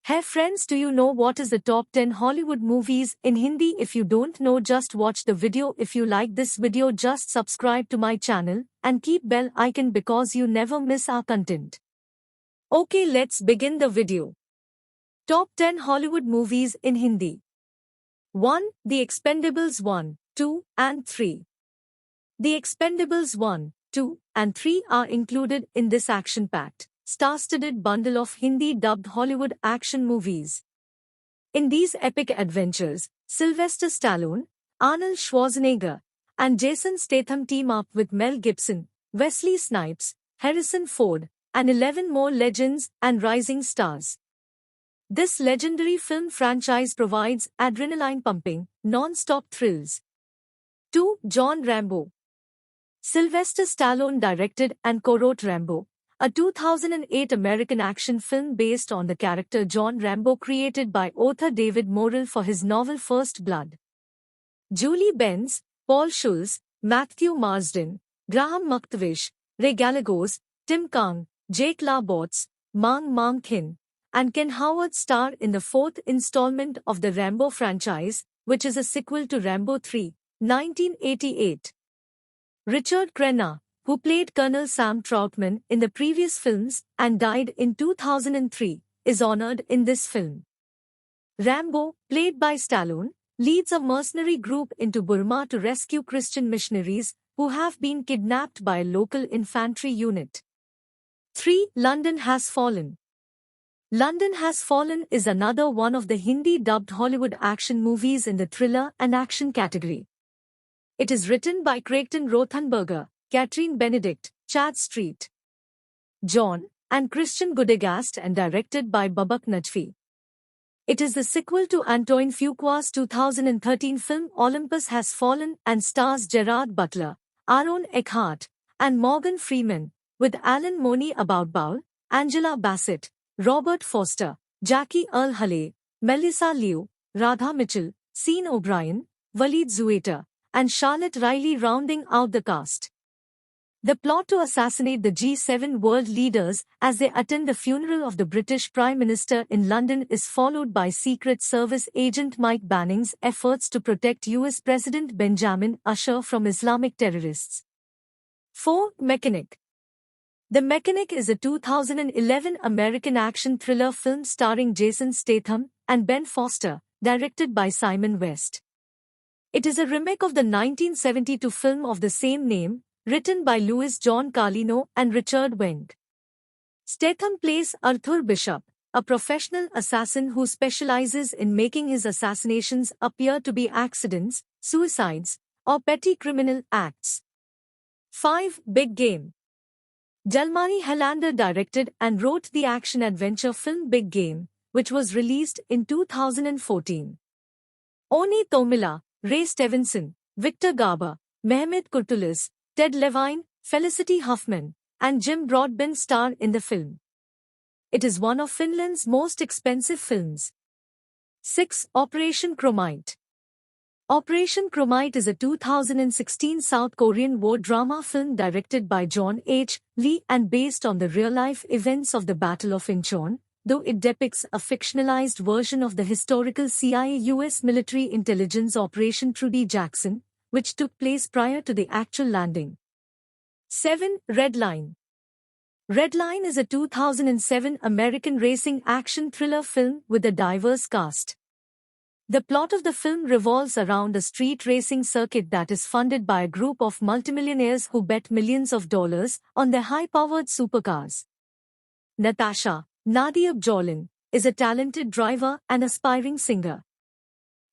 Hey friends, do you know what is the top 10 Hollywood movies in Hindi? If you don't know, just watch the video. If you like this video, just subscribe to my channel and keep bell icon because you never miss our content. Okay, let's begin the video. Top 10 Hollywood movies in Hindi. 1. The Expendables 1, 2, and 3. The Expendables 1, 2, and 3 are included in this action-packed, star-studded bundle of Hindi-dubbed Hollywood action movies. In these epic adventures, Sylvester Stallone, Arnold Schwarzenegger, and Jason Statham team up with Mel Gibson, Wesley Snipes, Harrison Ford, and 11 more legends and rising stars. This legendary film franchise provides adrenaline-pumping, non-stop thrills. 2. John Rambo. Sylvester Stallone directed and co-wrote Rambo, a 2008 American action film based on the character John Rambo created by author David Morrell for his novel First Blood. Julie Benz, Paul Schulz, Matthew Marsden, Graham McTavish, Ray Gallegos, Tim Kang, Jake LaBortz, Mang Thin, and Ken Howard star in the fourth installment of the Rambo franchise, which is a sequel to Rambo 3, 1988. Richard Crenna, who played Colonel Sam Troutman in the previous films and died in 2003, is honored in this film. Rambo, played by Stallone, leads a mercenary group into Burma to rescue Christian missionaries who have been kidnapped by a local infantry unit. 3. London Has Fallen. London Has Fallen is another one of the Hindi-dubbed Hollywood action movies in the thriller and action category. It is written by Creighton Rothenberger, Catherine Benedict, Chad Street, John, and Christian Gudegast and directed by Babak Najfi. It is the sequel to Antoine Fuqua's 2013 film Olympus Has Fallen and stars Gerard Butler, Aaron Eckhart, and Morgan Freeman, with Alan Mooney Aboutboul, Angela Bassett, Robert Foster, Jackie Earl Haley, Melissa Liu, Radha Mitchell, Sean O'Brien, Waleed Zuaiter, and Charlotte Riley rounding out the cast. The plot to assassinate the G7 world leaders as they attend the funeral of the British Prime Minister in London is followed by Secret Service agent Mike Banning's efforts to protect US President Benjamin Usher from Islamic terrorists. 4. Mechanic. The Mechanic is a 2011 American action thriller film starring Jason Statham and Ben Foster, directed by Simon West. It is a remake of the 1972 film of the same name, written by Louis John Carlino and Richard Wenk. Statham plays Arthur Bishop, a professional assassin who specializes in making his assassinations appear to be accidents, suicides, or petty criminal acts. 5. Big Game. Jalmari Helander directed and wrote the action-adventure film Big Game, which was released in 2014. Oni Tomila, Ray Stevenson, Victor Garber, Mehmet Kurtulus, Ted Levine, Felicity Huffman, and Jim Broadbent star in the film. It is one of Finland's most expensive films. 6. Operation Chromite. Operation Chromite is a 2016 South Korean war drama film directed by John H. Lee and based on the real-life events of the Battle of Incheon, though it depicts a fictionalized version of the historical CIA U.S. military intelligence Operation Trudy Jackson, which took place prior to the actual landing. 7. Red Line. Red Line is a 2007 American racing action thriller film with a diverse cast. The plot of the film revolves around a street racing circuit that is funded by a group of multimillionaires who bet millions of dollars on their high-powered supercars. Natasha, Nadia Bjorlin, is a talented driver and aspiring singer.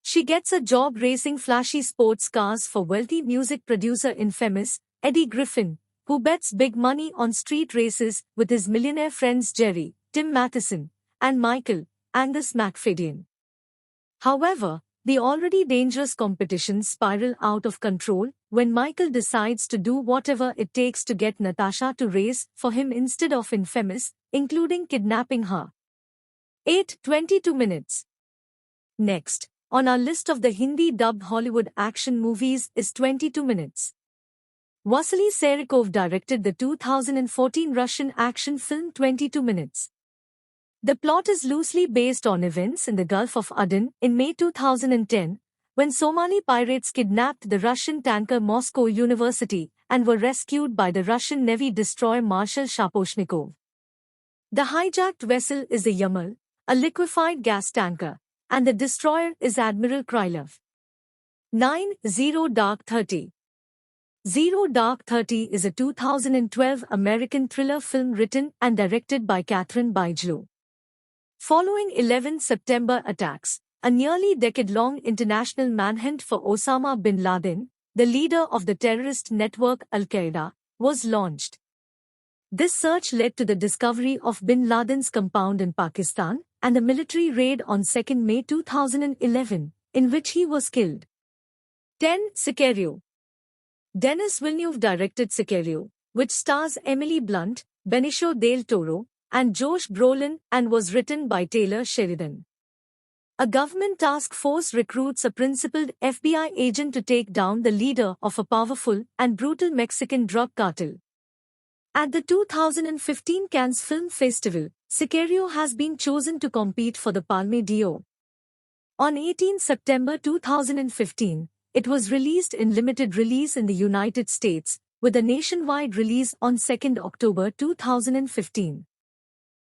She gets a job racing flashy sports cars for wealthy music producer Infamous, Eddie Griffin, who bets big money on street races with his millionaire friends Jerry, Tim Matheson, and Michael, Angus McFadyen. However, the already dangerous competitions spiral out of control when Michael decides to do whatever it takes to get Natasha to race for him instead of Infamous, including kidnapping her. 8. 22 Minutes. Next, on our list of the Hindi-dubbed Hollywood action movies is 22 Minutes. Vasily Serikov directed the 2014 Russian action film 22 Minutes. The plot is loosely based on events in the Gulf of Aden in May 2010, when Somali pirates kidnapped the Russian tanker Moscow University and were rescued by the Russian Navy destroyer Marshal Shaposhnikov. The hijacked vessel is the Yamal, a liquefied gas tanker, and the destroyer is Admiral Krylov. 9. Zero Dark 30. Zero Dark 30 is a 2012 American thriller film written and directed by Catherine Bigelow. Following 11 September attacks, a nearly decade-long international manhunt for Osama bin Laden, the leader of the terrorist network Al-Qaeda, was launched. This search led to the discovery of bin Laden's compound in Pakistan and a military raid on 2 May 2011, in which he was killed. 10. Sicario. Denis Villeneuve directed Sicario, which stars Emily Blunt, Benicio del Toro, and Josh Brolin and was written by Taylor Sheridan. A government task force recruits a principled FBI agent to take down the leader of a powerful and brutal Mexican drug cartel. At the 2015 Cannes Film Festival, Sicario has been chosen to compete for the Palme d'Or. On 18 September 2015, it was released in limited release in the United States, with a nationwide release on 2 October 2015.